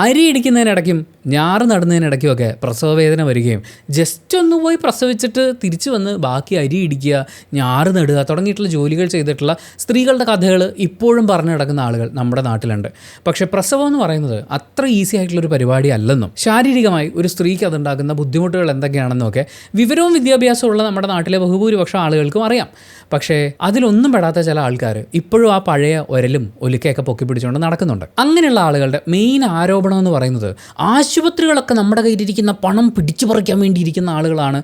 അരി ഇടിക്കുന്നതിനിടയ്ക്കും ഞാറ് നടുന്നതിനിടയ്ക്കുമൊക്കെ പ്രസവവേദന വരികയും ജസ്റ്റ് ഒന്ന് പോയി പ്രസവിച്ചിട്ട് തിരിച്ചു വന്ന് ബാക്കി അരി ഇടിക്കുക, ഞാറ് നടുക തുടങ്ങിയിട്ടുള്ള ജോലികൾ ചെയ്തിട്ടുള്ള സ്ത്രീകളുടെ കഥകൾ ഇപ്പോഴും പറഞ്ഞു നടക്കുന്ന ആളുകൾ നമ്മുടെ നാട്ടിലുണ്ട്. പക്ഷേ പ്രസവം എന്ന് പറയുന്നത് അത്ര ഈസി ആയിട്ടുള്ളൊരു പരിപാടി അല്ലെന്നും ശാരീരികമായി ഒരു സ്ത്രീക്ക് അതുണ്ടാക്കുന്ന ബുദ്ധിമുട്ടുകൾ എന്തൊക്കെയാണെന്നൊക്കെ വിവരവും വിദ്യാഭ്യാസവും ഉള്ള നമ്മുടെ നാട്ടിലെ ബഹുഭൂരിപക്ഷം ആളുകൾക്കും അറിയാം. പക്ഷേ അതിലൊന്നും പെടാത്ത ചില ആൾക്കാർ ഇപ്പോഴും ആ പഴയ ഒരലും ഒലിക്കയൊക്കെ പൊക്കി പിടിച്ചുകൊണ്ട് നടക്കുന്നുണ്ട്. അങ്ങനെയുള്ള ആളുകളുടെ മെയിൻ ആരോപണം എന്ന് പറയുന്നത് ആശുപത്രികളൊക്കെ നമ്മുടെ കയ്യിലിരിക്കുന്ന പണം പിടിച്ചു പറിക്കാൻ വേണ്ടിയിരിക്കുന്ന ആളുകളാണ്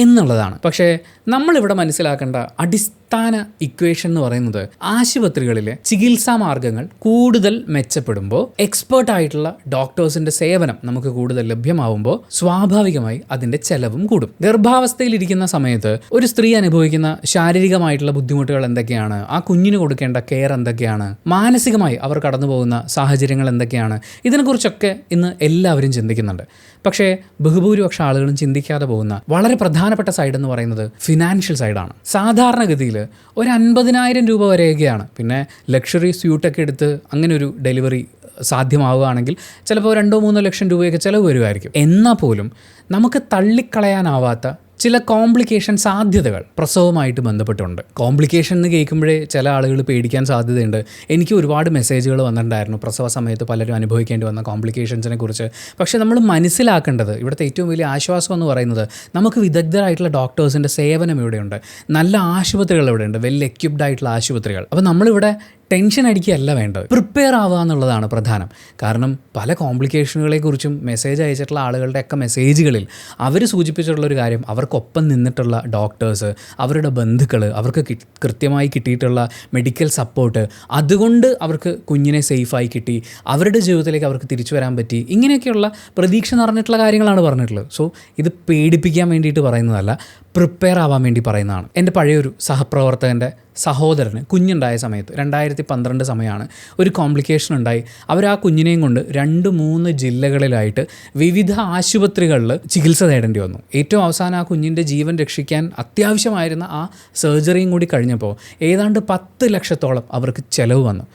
എന്നുള്ളതാണ്. പക്ഷേ നമ്മളിവിടെ മനസ്സിലാക്കേണ്ട അടിസ്ഥാന ഇക്വേഷൻ എന്ന് പറയുന്നത് ആശുപത്രികളിലെ ചികിത്സാ മാർഗങ്ങൾ കൂടുതൽ മെച്ചപ്പെടുമ്പോൾ, എക്സ്പേർട്ട് ആയിട്ടുള്ള ഡോക്ടേഴ്സിന്റെ സേവനം നമുക്ക് കൂടുതൽ ലഭ്യമാവുമ്പോൾ സ്വാഭാവികമായി അതിന്റെ ചെലവും കൂടും. ഗർഭാവസ്ഥയിലിരിക്കുന്ന സമയത്ത് ഒരു സ്ത്രീ അനുഭവിക്കുന്ന ശാരീരികമായിട്ടുള്ള ബുദ്ധിമുട്ടുകൾ എന്തൊക്കെയാണ്, ആ കുഞ്ഞിന് കൊടുക്കേണ്ട കെയർ എന്തൊക്കെയാണ്, മാനസികമായി അവർ കടന്നു പോകുന്ന സാഹചര്യങ്ങൾ എന്തൊക്കെയാണ്, ഇതിനെക്കുറിച്ചൊക്കെ ഇന്ന് എല്ലാവരും ചിന്തിക്കുന്നുണ്ട്. പക്ഷേ ബഹുഭൂരിപക്ഷം ആളുകളും ചിന്തിക്കാതെ പോകുന്ന വളരെ പ്രധാനപ്പെട്ട സൈഡ് എന്ന് പറയുന്നത് ഫിനാൻഷ്യൽ സൈഡാണ്. സാധാരണഗതിയിൽ ഒരു 50,000 രൂപ വരെയൊക്കെയാണ്. പിന്നെ ലക്ഷറി സ്യൂട്ടൊക്കെ എടുത്ത് അങ്ങനെ ഒരു ഡെലിവറി സാധ്യമാവുകയാണെങ്കിൽ ചിലപ്പോൾ 2-3 ലക്ഷം രൂപയൊക്കെ ചിലവ് വരുമായിരിക്കും. എന്നാൽ പോലും നമുക്ക് തള്ളിക്കളയാനാവാത്ത ചില കോംപ്ലിക്കേഷൻ സാധ്യതകൾ പ്രസവമായിട്ട് ബന്ധപ്പെട്ടുണ്ട്. കോംപ്ലിക്കേഷൻ എന്ന് കേൾക്കുമ്പോഴേ ചില ആളുകൾ പേടിക്കാൻ സാധ്യതയുണ്ട്. എനിക്ക് ഒരുപാട് മെസ്സേജുകൾ വന്നിട്ടുണ്ടായിരുന്നു പ്രസവ സമയത്ത് പലരും അനുഭവിക്കേണ്ടി വന്ന കോംപ്ലിക്കേഷൻസിനെ കുറിച്ച്. പക്ഷേ നമ്മൾ മനസ്സിലാക്കേണ്ടത്, ഇവിടുത്തെ ഏറ്റവും വലിയ ആശ്വാസം എന്ന് പറയുന്നത് നമുക്ക് വിദഗ്ധരായിട്ടുള്ള ഡോക്ടേഴ്സിൻ്റെ സേവനം ഇവിടെയുണ്ട്, നല്ല ആശുപത്രികൾ ഇവിടെയുണ്ട്, വെൽ എക്യുപ്ഡ് ആയിട്ടുള്ള ആശുപത്രികൾ. അപ്പോൾ നമ്മളിവിടെ ടെൻഷൻ അടിക്കുകയല്ല വേണ്ടത്, പ്രിപ്പയർ ആവുക എന്നുള്ളതാണ് പ്രധാനം. കാരണം പല കോംപ്ലിക്കേഷനുകളെക്കുറിച്ചും മെസ്സേജ് അയച്ചിട്ടുള്ള ആളുകളുടെയൊക്കെ മെസ്സേജുകളിൽ അവർ സൂചിപ്പിച്ചിട്ടുള്ളൊരു കാര്യം, അവർക്കൊപ്പം നിന്നിട്ടുള്ള ഡോക്ടേഴ്സ്, അവരുടെ ബന്ധുക്കൾ, അവർക്ക് കൃത്യമായി കിട്ടിയിട്ടുള്ള മെഡിക്കൽ സപ്പോർട്ട്, അതുകൊണ്ട് അവർക്ക് കുഞ്ഞിനെ സേഫായി കിട്ടി, അവരുടെ ജീവിതത്തിലേക്ക് അവർക്ക് തിരിച്ചു വരാൻ പറ്റി, ഇങ്ങനെയൊക്കെയുള്ള പ്രതീക്ഷ നിറഞ്ഞിട്ടുള്ള കാര്യങ്ങളാണ് പറഞ്ഞിട്ടുള്ളത്. സോ ഇത് പേടിപ്പിക്കാൻ വേണ്ടിയിട്ട് പറയുന്നതല്ല, പ്രിപ്പയർ ആവാൻ വേണ്ടി പറയുന്നതാണ്. എൻ്റെ പഴയൊരു സഹപ്രവർത്തകൻ്റെ സഹോദരന് കുഞ്ഞുണ്ടായ സമയത്ത് 2012 സമയമാണ് ഒരു കോംപ്ലിക്കേഷൻ ഉണ്ടായി. അവർ ആ കുഞ്ഞിനെയും കൊണ്ട് 2-3 ജില്ലകളിലായിട്ട് വിവിധ ആശുപത്രികളിൽ ചികിത്സ തേടേണ്ടി വന്നു. ഏറ്റവും അവസാനം ആ കുഞ്ഞിൻ്റെ ജീവൻ രക്ഷിക്കാൻ അത്യാവശ്യമായിരുന്ന ആ സർജറിയും കൂടി കഴിഞ്ഞപ്പോൾ ഏതാണ്ട് 10 ലക്ഷത്തോളം അവർക്ക് ചിലവ് വന്നു.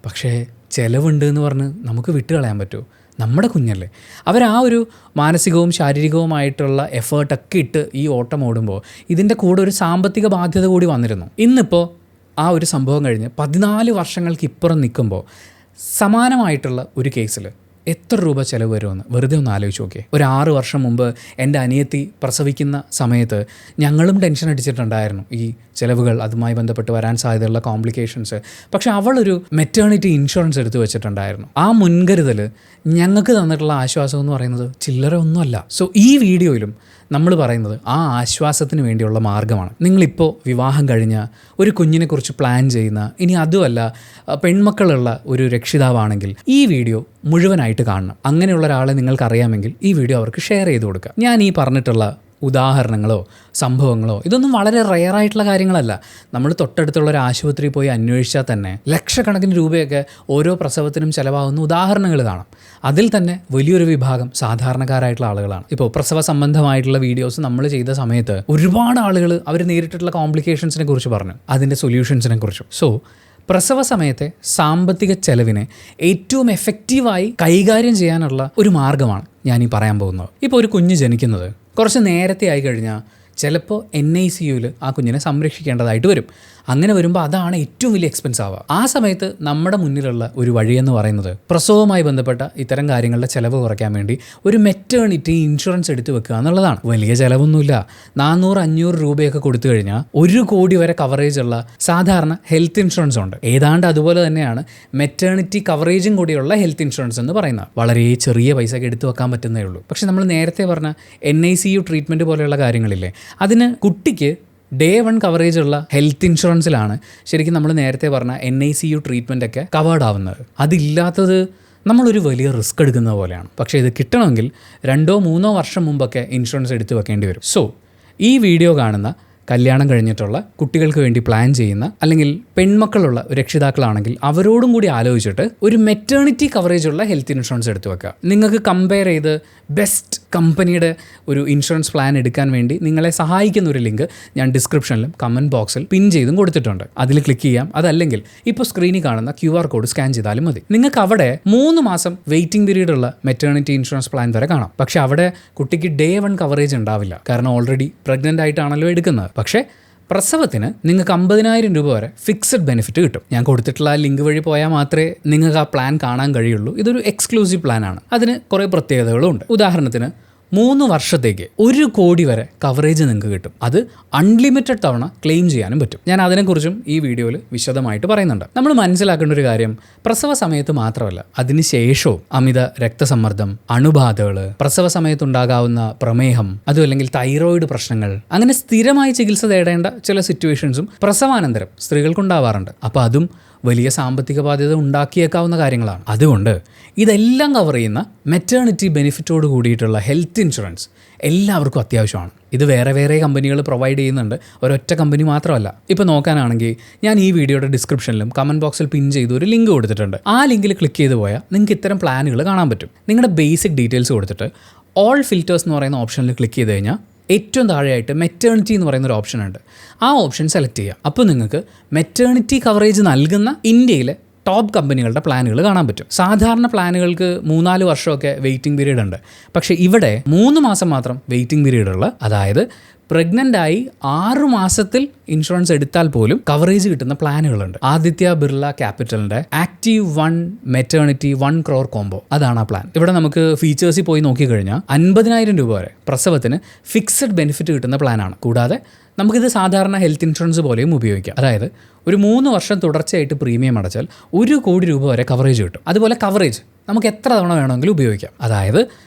പക്ഷേ ചിലവുണ്ട് എന്ന് പറഞ്ഞ് നമുക്ക് വിട്ടുകളയാൻ പറ്റുമോ? നമ്മുടെ കുഞ്ഞല്ലേ. അവർ ആ ഒരു മാനസികവും ശാരീരികവുമായിട്ടുള്ള എഫേർട്ടൊക്കെ ഇട്ട് ഈ ഓട്ടം ഓടുമ്പോൾ ഇതിൻ്റെ കൂടെ ഒരു സാമ്പത്തിക ബാധ്യത കൂടി വന്നിരുന്നു. ഇന്നിപ്പോൾ ആ ഒരു സംഭവം കഴിഞ്ഞ് 14 വർഷങ്ങൾക്ക് ഇപ്പുറം നിൽക്കുമ്പോൾ സമാനമായിട്ടുള്ള ഒരു കേസിൽ എത്ര രൂപ ചിലവ് വരുമെന്ന് വെറുതെ ഒന്ന് ആലോചിച്ച് നോക്കിയേ. ഒരു 6 വർഷം മുമ്പ് എൻ്റെ അനിയത്തി പ്രസവിക്കുന്ന സമയത്ത് ഞങ്ങളും ടെൻഷൻ അടിച്ചിട്ടുണ്ടായിരുന്നു ഈ ചിലവുകൾ, അതുമായി ബന്ധപ്പെട്ട് വരാൻ സാധ്യതയുള്ള കോംപ്ലിക്കേഷൻസ്. പക്ഷെ അവളൊരു മെറ്റേണിറ്റി ഇൻഷുറൻസ് എടുത്ത് വെച്ചിട്ടുണ്ടായിരുന്നു. ആ മുൻകരുതൽ ഞങ്ങൾക്ക് തന്നിട്ടുള്ള ആശ്വാസം എന്ന് പറയുന്നത് ചില്ലറ ഒന്നുമല്ല. സോ ഈ വീഡിയോയിലും നമ്മൾ പറയുന്നത് ആ ആശ്വാസത്തിന് വേണ്ടിയുള്ള മാർഗ്ഗമാണ്. നിങ്ങളിപ്പോൾ വിവാഹം കഴിഞ്ഞ ഒരു കുഞ്ഞിനെക്കുറിച്ച് പ്ലാൻ ചെയ്യുന്ന, ഇനി അതുമല്ല പെൺമക്കളുള്ള ഒരു രക്ഷിതാവാണെങ്കിൽ ഈ വീഡിയോ മുഴുവനായിട്ട് കാണണം. അങ്ങനെയുള്ള ഒരാളെ നിങ്ങൾക്കറിയാമെങ്കിൽ ഈ വീഡിയോ അവർക്ക് ഷെയർ ചെയ്ത് കൊടുക്കുക. ഞാൻ ഈ പറഞ്ഞിട്ടുള്ള ഉദാഹരണങ്ങളോ സംഭവങ്ങളോ ഇതൊന്നും വളരെ റെയറായിട്ടുള്ള കാര്യങ്ങളല്ല. നമ്മൾ തൊട്ടടുത്തുള്ള ഒരു ആശുപത്രിയിൽ പോയി അന്വേഷിച്ചാൽ തന്നെ ലക്ഷക്കണക്കിന് രൂപയൊക്കെ ഓരോ പ്രസവത്തിനും ചിലവാകുന്ന ഉദാഹരണങ്ങൾ കാണാം. അതിൽ തന്നെ വലിയൊരു വിഭാഗം സാധാരണക്കാരായിട്ടുള്ള ആളുകളാണ്. ഇപ്പോൾ പ്രസവ സംബന്ധമായിട്ടുള്ള വീഡിയോസ് നമ്മൾ ചെയ്ത സമയത്ത് ഒരുപാട് ആളുകൾ അവർ നേരിട്ടിട്ടുള്ള കോംപ്ലിക്കേഷൻസിനെ കുറിച്ച് പറഞ്ഞു, അതിൻ്റെ സൊല്യൂഷൻസിനെ കുറിച്ചും. സോ പ്രസവ സമയത്തെ സാമ്പത്തിക ചെലവിനെ ഏറ്റവും എഫക്റ്റീവായി കൈകാര്യം ചെയ്യാനുള്ള ഒരു മാർഗ്ഗമാണ് ഞാനീ പറയാൻ പോകുന്നത്. ഇപ്പോൾ ഒരു കുഞ്ഞ് ജനിക്കുന്നത് കുറച്ച് നേരത്തെ ആയി കഴിഞ്ഞാൽ ചിലപ്പോൾ NICUവിൽ ആ കുഞ്ഞിനെ സംരക്ഷിക്കേണ്ടതായിട്ട് വരും. അങ്ങനെ വരുമ്പോൾ അതാണ് ഏറ്റവും വലിയ എക്സ്പെൻസ് ആവുക. ആ സമയത്ത് നമ്മുടെ മുന്നിലുള്ള ഒരു വഴിയെന്ന് പറയുന്നത് പ്രസവവുമായി ബന്ധപ്പെട്ട ഇത്തരം കാര്യങ്ങളുടെ ചിലവ് കുറയ്ക്കാൻ വേണ്ടി ഒരു മെറ്റേണിറ്റി ഇൻഷുറൻസ് എടുത്ത് വെക്കുക എന്നുള്ളതാണ്. വലിയ ചിലവൊന്നുമില്ല. 400-500 രൂപയൊക്കെ കൊടുത്തു കഴിഞ്ഞാൽ 1 കോടി വരെ കവറേജ് ഉള്ള സാധാരണ ഹെൽത്ത് ഇൻഷുറൻസ് ഉണ്ട്. ഏതാണ്ട് അതുപോലെ തന്നെയാണ് മെറ്റേണിറ്റി കവറേജും കൂടിയുള്ള ഹെൽത്ത് ഇൻഷുറൻസ് എന്ന് പറയുന്നത്. വളരെ ചെറിയ പൈസയൊക്കെ എടുത്തു വെക്കാൻ പറ്റുന്നേ ഉള്ളൂ. പക്ഷെ നമ്മൾ നേരത്തെ പറഞ്ഞ NICU ട്രീറ്റ്മെൻറ്റ് പോലെയുള്ള കാര്യങ്ങളില്ലേ, അതിന് കുട്ടിക്ക് Day 1 കവറേജ് ഉള്ള ഹെൽത്ത് ഇൻഷുറൻസിലാണ് ശരിക്കും നമ്മൾ നേരത്തെ പറഞ്ഞ NICU ട്രീറ്റ്മെൻ്റ് ഒക്കെ കവേർഡ് ആവുന്നത്. അതില്ലാത്തത് നമ്മളൊരു വലിയ റിസ്ക് എടുക്കുന്ന പോലെയാണ്. പക്ഷേ ഇത് കിട്ടണമെങ്കിൽ 2-3 വർഷം മുമ്പൊക്കെ ഇൻഷുറൻസ് എടുത്ത് വെക്കേണ്ടി വരും. സോ ഈ വീഡിയോ കാണുന്ന കല്യാണം കഴിഞ്ഞിട്ടുള്ള കുട്ടികൾക്ക് വേണ്ടി പ്ലാൻ ചെയ്യുന്ന അല്ലെങ്കിൽ പെൺമക്കളുള്ള രക്ഷിതാക്കളാണെങ്കിൽ അവരോടും കൂടി ആലോചിച്ചിട്ട് ഒരു മെറ്റേണിറ്റി കവറേജ് ഉള്ള ഹെൽത്ത് ഇൻഷുറൻസ് എടുത്തു വെക്കുക. നിങ്ങൾക്ക് കമ്പയർ ചെയ്ത് ബെസ്റ്റ് കമ്പനിയുടെ ഒരു ഇൻഷുറൻസ് പ്ലാൻ എടുക്കാൻ വേണ്ടി നിങ്ങളെ സഹായിക്കുന്ന ഒരു ലിങ്ക് ഞാൻ ഡിസ്ക്രിപ്ഷനിലും കമൻറ്റ് ബോക്സിൽ പിൻ ചെയ്തും കൊടുത്തിട്ടുണ്ട്. അതിൽ ക്ലിക്ക് ചെയ്യാം. അതല്ലെങ്കിൽ ഇപ്പോൾ സ്ക്രീനിൽ കാണുന്ന QR കോഡ് സ്കാൻ ചെയ്താലും മതി. നിങ്ങൾക്ക് അവിടെ 3 മാസം വെയിറ്റിംഗ് പീരീഡ് ഉള്ള മെറ്റേണിറ്റി ഇൻഷുറൻസ് പ്ലാൻ വരെ കാണാം. പക്ഷേ അവിടെ കുട്ടിക്ക് Day 1 കവറേജ് ഉണ്ടാവില്ല. കാരണം ഓൾറെഡി പ്രഗ്നൻ്റ് ആയിട്ടാണല്ലോ എടുക്കുന്നത്. പക്ഷേ പ്രസവത്തിന് നിങ്ങൾക്ക് 50,000 രൂപ വരെ ഫിക്സഡ് ബെനിഫിറ്റ് കിട്ടും. ഞാൻ കൊടുത്തിട്ടുള്ള ആ ലിങ്ക് വഴി പോയാൽ മാത്രമേ നിങ്ങൾക്ക് ആ പ്ലാൻ കാണാൻ കഴിയുള്ളൂ. ഇതൊരു എക്സ്ക്ലൂസീവ് പ്ലാനാണ്. അതിന് കുറേ പ്രത്യേകതകളും ഉണ്ട്. ഉദാഹരണത്തിന് 3 വർഷത്തേക്ക് 1 കോടി വരെ കവറേജ് നിങ്ങൾക്ക് കിട്ടും. അത് അൺലിമിറ്റഡ് തവണ ക്ലെയിം ചെയ്യാനും പറ്റും. ഞാൻ അതിനെക്കുറിച്ചും ഈ വീഡിയോയിൽ വിശദമായിട്ട് പറയുന്നുണ്ട്. നമ്മൾ മനസ്സിലാക്കേണ്ട ഒരു കാര്യം, പ്രസവ സമയത്ത് മാത്രമല്ല, അതിനുശേഷവും അമിത രക്തസമ്മർദ്ദം, അണുബാധകൾ, പ്രസവ സമയത്തുണ്ടാകാവുന്ന പ്രമേഹം, അതും അല്ലെങ്കിൽ തൈറോയിഡ് പ്രശ്നങ്ങൾ, അങ്ങനെ സ്ഥിരമായി ചികിത്സ തേടേണ്ട ചില സിറ്റുവേഷൻസും പ്രസവാനന്തരം സ്ത്രീകൾക്കുണ്ടാവാറുണ്ട്. അപ്പോൾ അതും വലിയ സാമ്പത്തിക ബാധ്യത ഉണ്ടാക്കിയേക്കാവുന്ന കാര്യങ്ങളാണ്. അതുകൊണ്ട് ഇതെല്ലാം കവർ ചെയ്യുന്ന മെറ്റേണിറ്റി ബെനിഫിറ്റോട് കൂടിയിട്ടുള്ള ഹെൽത്ത് ഇൻഷുറൻസ് എല്ലാവർക്കും അത്യാവശ്യമാണ്. ഇത് വേറെ വേറെ കമ്പനികൾ പ്രൊവൈഡ് ചെയ്യുന്നുണ്ട്, ഒരൊറ്റ കമ്പനി മാത്രമല്ല. ഇപ്പോൾ നോക്കാനാണെങ്കിൽ ഞാൻ ഈ വീഡിയോയുടെ ഡിസ്ക്രിപ്ഷനിലും കമൻറ്റ് ബോക്സിൽ പിൻ ചെയ്ത് ഒരു ലിങ്ക് കൊടുത്തിട്ടുണ്ട്. ആ ലിങ്കിൽ ക്ലിക്ക് ചെയ്ത് പോയാൽ നിങ്ങൾക്ക് ഇത്തരം പ്ലാനുകൾ കാണാൻ പറ്റും. നിങ്ങളുടെ ബേസിക് ഡീറ്റെയിൽസ് കൊടുത്തിട്ട് ഓൾ ഫിൽറ്റേഴ്സ് എന്ന് പറയുന്ന ഓപ്ഷനിൽ ക്ലിക്ക് ചെയ്ത് കഴിഞ്ഞാൽ ഏറ്റവും താഴെയായിട്ട് മെറ്റേണിറ്റി എന്ന് പറയുന്ന ഒരു ഓപ്ഷൻ ഉണ്ട്. ആ ഓപ്ഷൻ സെലക്ട് ചെയ്യുക. അപ്പോൾ നിങ്ങൾക്ക് മെറ്റേണിറ്റി കവറേജ് നൽകുന്ന ഇന്ത്യയിലെ ടോപ്പ് കമ്പനികളുടെ പ്ലാനുകൾ കാണാൻ പറ്റും. സാധാരണ പ്ലാനുകൾക്ക് 3-4 വർഷമൊക്കെ വെയിറ്റിംഗ് പീരീഡ് ഉണ്ട്. പക്ഷേ ഇവിടെ 3 മാസം മാത്രം വെയിറ്റിംഗ് പീരീഡ് ഉള്ള, അതായത് പ്രഗ്നൻ്റ് ആയി 6 മാസത്തിൽ ഇൻഷുറൻസ് എടുത്താൽ പോലും കവറേജ് കിട്ടുന്ന പ്ലാനുകളുണ്ട്. ആദിത്യ ബിർള ക്യാപിറ്റലിൻ്റെ ആക്റ്റീവ് 1 മെറ്റേണിറ്റി 1 crore കോംബോ, അതാണ് ആ പ്ലാൻ. ഇവിടെ നമുക്ക് ഫീച്ചേഴ്സിൽ പോയി നോക്കിക്കഴിഞ്ഞാൽ 50,000 രൂപ വരെ പ്രസവത്തിന് ഫിക്സഡ് ബെനിഫിറ്റ് കിട്ടുന്ന പ്ലാനാണ്. കൂടാതെ നമുക്കിത് സാധാരണ ഹെൽത്ത് ഇൻഷുറൻസ് പോലെയും ഉപയോഗിക്കാം. അതായത് ഒരു 3 വർഷം തുടർച്ചയായിട്ട് പ്രീമിയം അടച്ചാൽ 1 കോടി രൂപ വരെ കവറേജ് കിട്ടും. അതുപോലെ കവറേജ് നമുക്ക് എത്ര തവണ വേണമെങ്കിലും ഉപയോഗിക്കാം. അതായത്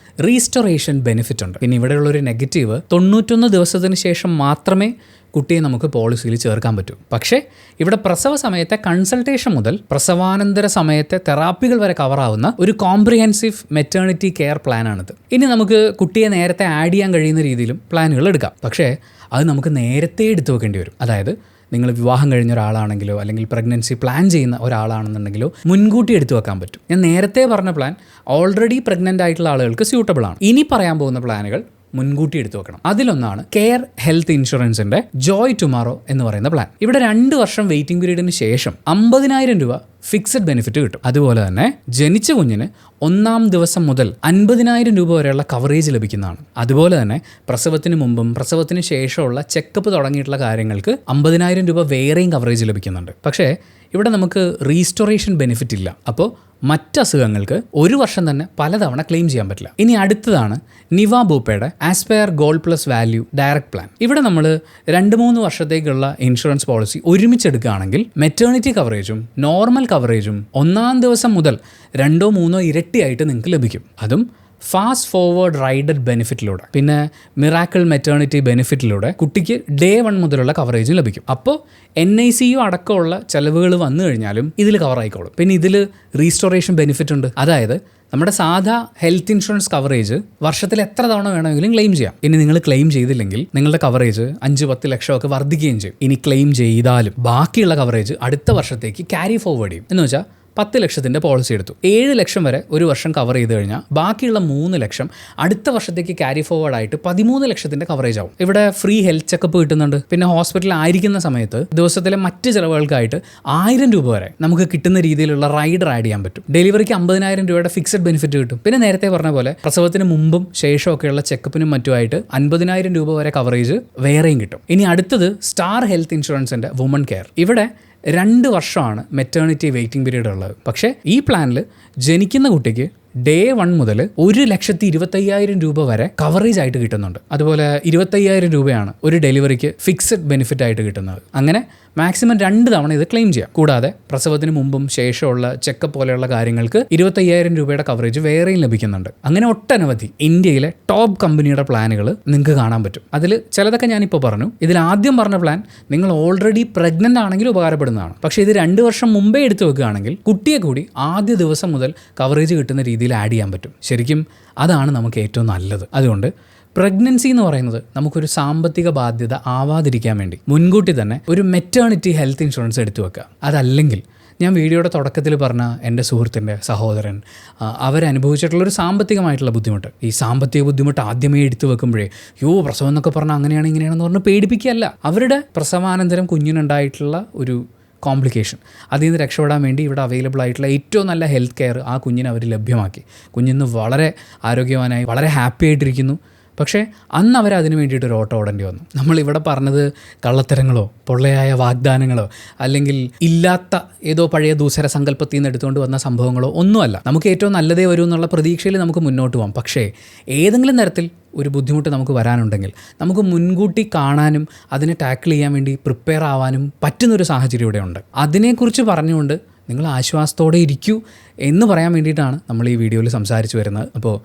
റീസ്റ്റോറേഷൻ ബെനിഫിറ്റ് ഉണ്ട്. പിന്നെ ഇവിടെയുള്ളൊരു നെഗറ്റീവ്, 91 ദിവസത്തിന് ശേഷം മാത്രമേ കുട്ടിയെ നമുക്ക് പോളിസിയിൽ ചേർക്കാൻ പറ്റൂ. പക്ഷേ ഇവിടെ പ്രസവ സമയത്തെ കൺസൾട്ടേഷൻ മുതൽ പ്രസവാനന്തര സമയത്തെ തെറാപ്പികൾ വരെ കവറാവുന്ന ഒരു കോംപ്രിഹെൻസീവ് മെറ്റേണിറ്റി കെയർ പ്ലാനാണിത്. ഇനി നമുക്ക് കുട്ടിയെ നേരത്തെ ആഡ് ചെയ്യാൻ കഴിയുന്ന രീതിയിലും പ്ലാനുകൾ എടുക്കാം. പക്ഷേ അത് നമുക്ക് നേരത്തെ എടുത്തു വെക്കേണ്ടി വരും. അതായത് നിങ്ങൾ വിവാഹം കഴിഞ്ഞ ഒരാളാണെങ്കിലോ അല്ലെങ്കിൽ പ്രഗ്നൻസി പ്ലാൻ ചെയ്യുന്ന ഒരാളാണെന്നുണ്ടെങ്കിലോ മുൻകൂട്ടി എടുത്തു വെക്കാൻ പറ്റും. ഞാൻ നേരത്തെ പറഞ്ഞ പ്ലാൻ ഓൾറെഡി പ്രഗ്നൻ്റ് ആയിട്ടുള്ള ആളുകൾക്ക് സ്യൂട്ടബിൾ ആണ്. ഇനി പറയാൻ പോകുന്ന പ്ലാനുകൾ മുൻകൂട്ടി എടുത്തു വെക്കണം. അതിലൊന്നാണ് കെയർ ഹെൽത്ത് ഇൻഷുറൻസിന്റെ ജോയ് ടുമാറോ എന്ന് പറയുന്ന പ്ലാൻ. ഇവിടെ 2 വർഷം വെയിറ്റിംഗ് പീരീഡിന് ശേഷം 50,000 രൂപ ഫിക്സഡ് ബെനിഫിറ്റ് കിട്ടും. അതുപോലെ തന്നെ ജനിച്ച കുഞ്ഞിന് 1-ാം ദിവസം മുതൽ 50,000 രൂപ വരെയുള്ള കവറേജ് ലഭിക്കുന്നതാണ്. അതുപോലെ തന്നെ പ്രസവത്തിന് മുമ്പും പ്രസവത്തിന് ശേഷമുള്ള ചെക്കപ്പ് തുടങ്ങിയിട്ടുള്ള കാര്യങ്ങൾക്ക് 50,000 രൂപ വേറെയും കവറേജ് ലഭിക്കുന്നുണ്ട്. പക്ഷേ ഇവിടെ നമുക്ക് റീസ്റ്റോറേഷൻ ബെനിഫിറ്റ് ഇല്ല. അപ്പോൾ മറ്റ് അസുഖങ്ങൾക്ക് 1 വർഷം തന്നെ പലതവണ ക്ലെയിം ചെയ്യാൻ പറ്റില്ല. ഇനി അടുത്തതാണ് നിവ ബൂപ്പയുടെ aspire gold plus value direct plan. ഇവിടെ നമ്മൾ 2-3 വർഷത്തേക്കുള്ള ഇൻഷുറൻസ് പോളിസി ഒരുമിച്ചെടുക്കുകയാണെങ്കിൽ മെറ്റേണിറ്റി കവറേജും നോർമൽ കവറേജും 1-ാം ദിവസം മുതൽ 2-3 ഇരട്ടിയായിട്ട് നിങ്ങൾക്ക് ലഭിക്കും. അതും ഫാസ്റ്റ് ഫോർവേഡ് റൈഡഡ് ബെനിഫിറ്റിലൂടെ. പിന്നെ മിറാക്കിൾ മെറ്റേണിറ്റി ബെനിഫിറ്റിലൂടെ കുട്ടിക്ക് Day 1 മുതലുള്ള കവറേജും ലഭിക്കും. അപ്പോൾ NICU അടക്കമുള്ള ചിലവുകൾ വന്നു കഴിഞ്ഞാലും ഇതിൽ കവർ ആയിക്കോളും. പിന്നെ ഇതിൽ റീസ്റ്റോറേഷൻ ബെനിഫിറ്റ് ഉണ്ട്. അതായത് നമ്മുടെ സാധാ ഹെൽത്ത് ഇൻഷുറൻസ് കവറേജ് വർഷത്തിൽ എത്ര തവണ വേണമെങ്കിലും ക്ലെയിം ചെയ്യാം. ഇനി നിങ്ങൾ ക്ലെയിം ചെയ്തില്ലെങ്കിൽ നിങ്ങളുടെ കവറേജ് 5-10 ലക്ഷമൊക്കെ വർദ്ധിക്കുകയും ചെയ്യും. ഇനി ക്ലെയിം ചെയ്താലും ബാക്കിയുള്ള കവറേജ് അടുത്ത വർഷത്തേക്ക് ക്യാരി ഫോർവേഡ് ചെയ്യും. എന്ന് വെച്ചാൽ 10 ലക്ഷത്തിൻ്റെ പോളിസി എടുത്തു, 7 ലക്ഷം വരെ 1 വർഷം കവർ ചെയ്ത് കഴിഞ്ഞാൽ ബാക്കിയുള്ള 3 ലക്ഷം അടുത്ത വർഷത്തേക്ക് ക്യാരി ഫോർവേഡ് ആയിട്ട് 13 ലക്ഷത്തിൻ്റെ കവറേജ് ആവും. ഇവിടെ ഫ്രീ ഹെൽത്ത് ചെക്കപ്പ് കിട്ടുന്നുണ്ട്. പിന്നെ ഹോസ്പിറ്റലിൽ ആയിരിക്കുന്ന സമയത്ത് ദിവസത്തിലെ മറ്റ് ചിലവുകൾക്കായിട്ട് 1000 രൂപ വരെ നമുക്ക് കിട്ടുന്ന രീതിയിലുള്ള റൈഡർ ആഡ് ചെയ്യാൻ പറ്റും. ഡെലിവറിക്ക് 50,000 രൂപയുടെ ഫിക്സഡ് ബെനിഫിറ്റ് കിട്ടും. പിന്നെ നേരത്തെ പറഞ്ഞ പോലെ പ്രസവത്തിന് മുമ്പും ശേഷമൊക്കെയുള്ള ചെക്കപ്പിനും മറ്റുമായിട്ട് 50,000 രൂപ വരെ കവറേജ് വേറെയും കിട്ടും. ഇനി അടുത്തത് സ്റ്റാർ ഹെൽത്ത് ഇൻഷുറൻസിൻ്റെ വുമൺ കെയർ. ഇവിടെ 2 വർഷമാണ് മെറ്റേണിറ്റി വെയിറ്റിംഗ് പീരീഡ് ഉള്ളത്. പക്ഷേ ഈ പ്ലാനിൽ ജനിക്കുന്ന കുട്ടിക്ക് Day 1 മുതൽ 1,25,000 രൂപ വരെ കവറേജ് ആയിട്ട് കിട്ടുന്നുണ്ട്. അതുപോലെ 25,000 രൂപയാണ് ഒരു ഡെലിവറിക്ക് ഫിക്സഡ് ബെനിഫിറ്റ് ആയിട്ട് കിട്ടുന്നത്. അങ്ങനെ മാക്സിമം 2 തവണ ഇത് ക്ലെയിം ചെയ്യാം. കൂടാതെ പ്രസവത്തിന് മുമ്പും ശേഷമുള്ള ചെക്കപ്പ് പോലെയുള്ള കാര്യങ്ങൾക്ക് 25,000 രൂപയുടെ കവറേജ് വേറെയും ലഭിക്കുന്നുണ്ട്. അങ്ങനെ ഒട്ടനവധി ഇന്ത്യയിലെ ടോപ്പ് കമ്പനിയുടെ പ്ലാനുകൾ നിങ്ങൾക്ക് കാണാൻ പറ്റും. അതിൽ ചിലതൊക്കെ ഞാനിപ്പോൾ പറഞ്ഞു. ഇതിൽ ആദ്യം പറഞ്ഞ പ്ലാൻ നിങ്ങൾ ഓൾറെഡി പ്രഗ്നൻ്റ് ആണെങ്കിൽ ഉപകാരപ്പെടുന്നതാണ്. പക്ഷേ ഇത് 2 വർഷം മുമ്പേ എടുത്തു വെക്കുകയാണെങ്കിൽ കുട്ടിയെ കൂടി ആദ്യ ദിവസം മുതൽ കവറേജ് കിട്ടുന്ന രീതിയിൽ ആഡ് ചെയ്യാൻ പറ്റും. ശരിക്കും അതാണ് നമുക്ക് ഏറ്റവും നല്ലത്. അതുകൊണ്ട് പ്രഗ്നൻസി എന്ന് പറയുന്നത് നമുക്കൊരു സാമ്പത്തിക ബാധ്യത ആവാതിരിക്കാൻ വേണ്ടി മുൻകൂട്ടി തന്നെ ഒരു മെറ്റേണിറ്റി ഹെൽത്ത് ഇൻഷുറൻസ് എടുത്തു വെക്കുക. അതല്ലെങ്കിൽ ഞാൻ വീഡിയോയുടെ തുടക്കത്തിൽ പറഞ്ഞ എൻ്റെ സുഹൃത്തിൻ്റെ സഹോദരൻ അവരനുഭവിച്ചിട്ടുള്ളൊരു സാമ്പത്തികമായിട്ടുള്ള ബുദ്ധിമുട്ട്, ഈ സാമ്പത്തിക ബുദ്ധിമുട്ട് ആദ്യമേ എടുത്തു വെക്കുമ്പോഴേ പ്രസവം എന്നൊക്കെ പറഞ്ഞാൽ അങ്ങനെയാണ് ഇങ്ങനെയാണെന്ന് പറഞ്ഞ് പേടിപ്പിക്കുകയല്ല. അവരുടെ പ്രസവാനന്തരം കുഞ്ഞിനുണ്ടായിട്ടുള്ള ഒരു കോംപ്ലിക്കേഷൻ, അതിൽ നിന്ന് രക്ഷപ്പെടാൻ വേണ്ടി ഇവിടെ അവൈലബിൾ ആയിട്ടുള്ള ഏറ്റവും നല്ല ഹെൽത്ത് കെയർ ആ കുഞ്ഞിന് അവർ ലഭ്യമാക്കി. കുഞ്ഞിന്ന് വളരെ ആരോഗ്യവാനായി വളരെ ഹാപ്പി ആയിട്ടിരിക്കുന്നു. പക്ഷേ അന്ന് അവരതിന് വേണ്ടിയിട്ടൊരു ഓട്ടം ഓടേണ്ടി വന്നു. നമ്മളിവിടെ പറഞ്ഞത് കള്ളത്തരങ്ങളോ പൊള്ളയായ വാഗ്ദാനങ്ങളോ അല്ലെങ്കിൽ ഇല്ലാത്ത ഏതോ പഴയ ദൂസര സങ്കല്പത്തിൽ നിന്ന് എടുത്തുകൊണ്ട് വന്ന സംഭവങ്ങളോ ഒന്നുമല്ല. നമുക്ക് ഏറ്റവും നല്ലതേ വരൂ എന്നുള്ള പ്രതീക്ഷയിൽ നമുക്ക് മുന്നോട്ട് പോകാം. പക്ഷേ ഏതെങ്കിലും തരത്തിൽ ഒരു ബുദ്ധിമുട്ട് നമുക്ക് വരാനുണ്ടെങ്കിൽ നമുക്ക് മുൻകൂട്ടി കാണാനും അതിനെ ടാക്കിൾ ചെയ്യാൻ വേണ്ടി പ്രിപ്പയർ ആവാനും പറ്റുന്നൊരു സാഹചര്യം ഇവിടെ ഉണ്ട്. അതിനെക്കുറിച്ച് പറഞ്ഞുകൊണ്ട് നിങ്ങൾ ആശ്വാസത്തോടെ ഇരിക്കൂ എന്ന് പറയാൻ വേണ്ടിയിട്ടാണ് നമ്മൾ ഈ വീഡിയോയിൽ സംസാരിച്ച് വരുന്നത്. അപ്പോൾ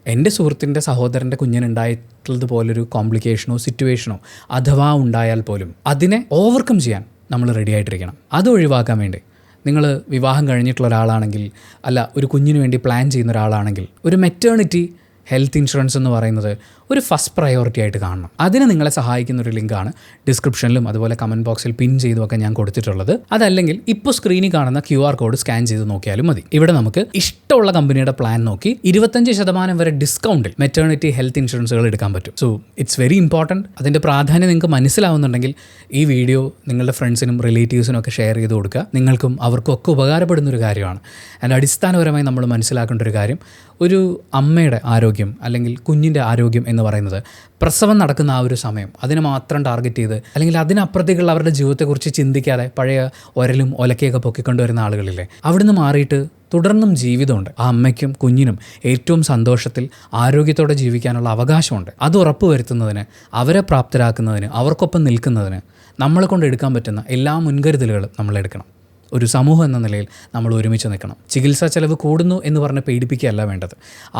എൻ്റെ സുഹൃത്തിൻ്റെ സഹോദരൻ്റെ കുഞ്ഞിനുണ്ടായിട്ടുള്ളതുപോലൊരു കോംപ്ലിക്കേഷനോ സിറ്റുവേഷനോ അഥവാ ഉണ്ടായാൽ പോലും അതിനെ ഓവർകം ചെയ്യാൻ നമ്മൾ റെഡി ആയിട്ടിരിക്കണം. അത് ഒഴിവാക്കാൻ വേണ്ടി നിങ്ങൾ വിവാഹം കഴിഞ്ഞിട്ടുള്ള ഒരാളാണെങ്കിൽ, അല്ല ഒരു കുഞ്ഞിന് വേണ്ടി പ്ലാൻ ചെയ്യുന്ന ഒരാളാണെങ്കിൽ, ഒരു മെറ്റേണിറ്റി ഹെൽത്ത് ഇൻഷുറൻസ് എന്ന് പറയുന്നത് ഒരു ഫസ്റ്റ് പ്രയോറിറ്റി ആയിട്ട് കാണണം. അതിന് നിങ്ങളെ സഹായിക്കുന്ന ഒരു ലിങ്കാണ് ഡിസ്ക്രിപ്ഷനിലും അതുപോലെ കമൻറ്റ് ബോക്സിൽ പിൻ ചെയ്തുമൊക്കെ ഞാൻ കൊടുത്തിട്ടുള്ളത്. അതല്ലെങ്കിൽ ഇപ്പോൾ സ്ക്രീനിൽ കാണുന്ന QR കോഡ് സ്കാൻ ചെയ്ത് നോക്കിയാലും മതി. ഇവിടെ നമുക്ക് ഇഷ്ടമുള്ള കമ്പനിയുടെ പ്ലാൻ നോക്കി 25% വരെ ഡിസ്കൗണ്ടിൽ മെറ്റേണിറ്റി ഹെൽത്ത് ഇൻഷുറൻസുകൾ എടുക്കാൻ പറ്റും. So it's very important. അതിൻ്റെ പ്രാധാന്യം നിങ്ങൾക്ക് മനസ്സിലാവുന്നുണ്ടെങ്കിൽ ഈ വീഡിയോ നിങ്ങളുടെ ഫ്രണ്ട്സിനും റിലേറ്റീവ്സിനും ഒക്കെ ഷെയർ ചെയ്ത് കൊടുക്കുക. നിങ്ങൾക്കും അവർക്കും ഒക്കെ ഉപകാരപ്പെടുന്നൊരു കാര്യമാണ്. അതിൻ്റെ അടിസ്ഥാനപരമായി നമ്മൾ മനസ്സിലാക്കേണ്ട ഒരു കാര്യം, ഒരു അമ്മയുടെ ആരോഗ്യം അല്ലെങ്കിൽ കുഞ്ഞിൻ്റെ ആരോഗ്യം എന്ന് പറയുന്നത് പ്രസവം നടക്കുന്ന ആ ഒരു സമയം അതിനെ മാത്രം ടാർഗറ്റ് ചെയ്ത് അല്ലെങ്കിൽ അതിനപ്പുറത്തേക്കുള്ള അവരുടെ ജീവിതത്തെക്കുറിച്ച് ചിന്തിക്കാതെ പഴയ ഒരലും ഒലക്കയൊക്കെ പൊക്കിക്കൊണ്ടുവരുന്ന ആളുകളില്ലേ, അവിടുന്ന് മാറിയിട്ട് തുടർന്നും ജീവിതമുണ്ട്. ആ അമ്മയ്ക്കും കുഞ്ഞിനും ഏറ്റവും സന്തോഷത്തിൽ ആരോഗ്യത്തോടെ ജീവിക്കാനുള്ള അവകാശമുണ്ട്. അത് ഉറപ്പുവരുത്തുന്നതിന്, അവരെ പ്രാപ്തരാക്കുന്നതിന്, അവർക്കൊപ്പം നിൽക്കുന്നതിന് നമ്മളെ കൊണ്ട് എടുക്കാൻ പറ്റുന്ന എല്ലാ മുൻകരുതലുകളും നമ്മളെടുക്കണം. ഒരു സമൂഹം എന്ന നിലയിൽ നമ്മൾ ഒരുമിച്ച് നിൽക്കണം. ചികിത്സാ ചെലവ് കൂടുന്നു എന്ന് പറഞ്ഞ് പേടിപ്പിക്കുകയല്ല വേണ്ടത്.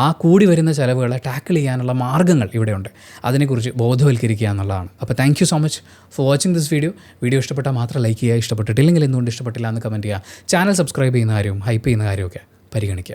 ആ കൂടി വരുന്ന ചെലവുകളെ ടാക്കിൾ ചെയ്യാനുള്ള മാർഗ്ഗങ്ങൾ ഇവിടെയുണ്ട്. അതിനെക്കുറിച്ച് ബോധവൽക്കരിക്കുക എന്നുള്ളതാണ്. അപ്പോൾ thank you so much for watching this video. Video ഇഷ്ടപ്പെട്ടാൽ മാത്രം ലൈക്ക് ചെയ്യുക, ഇഷ്ടപ്പെട്ടിട്ടില്ലെങ്കിൽ എന്തുകൊണ്ട് ഇഷ്ടപ്പെട്ടില്ല എന്ന് കമൻറ്റ് ചെയ്യുക. ചാനൽ സബ്സ്ക്രൈബ് ചെയ്യുന്ന കാര്യവും ഹൈപ്പ് ചെയ്യുന്ന കാര്യമൊക്കെ പരിഗണിക്കുക.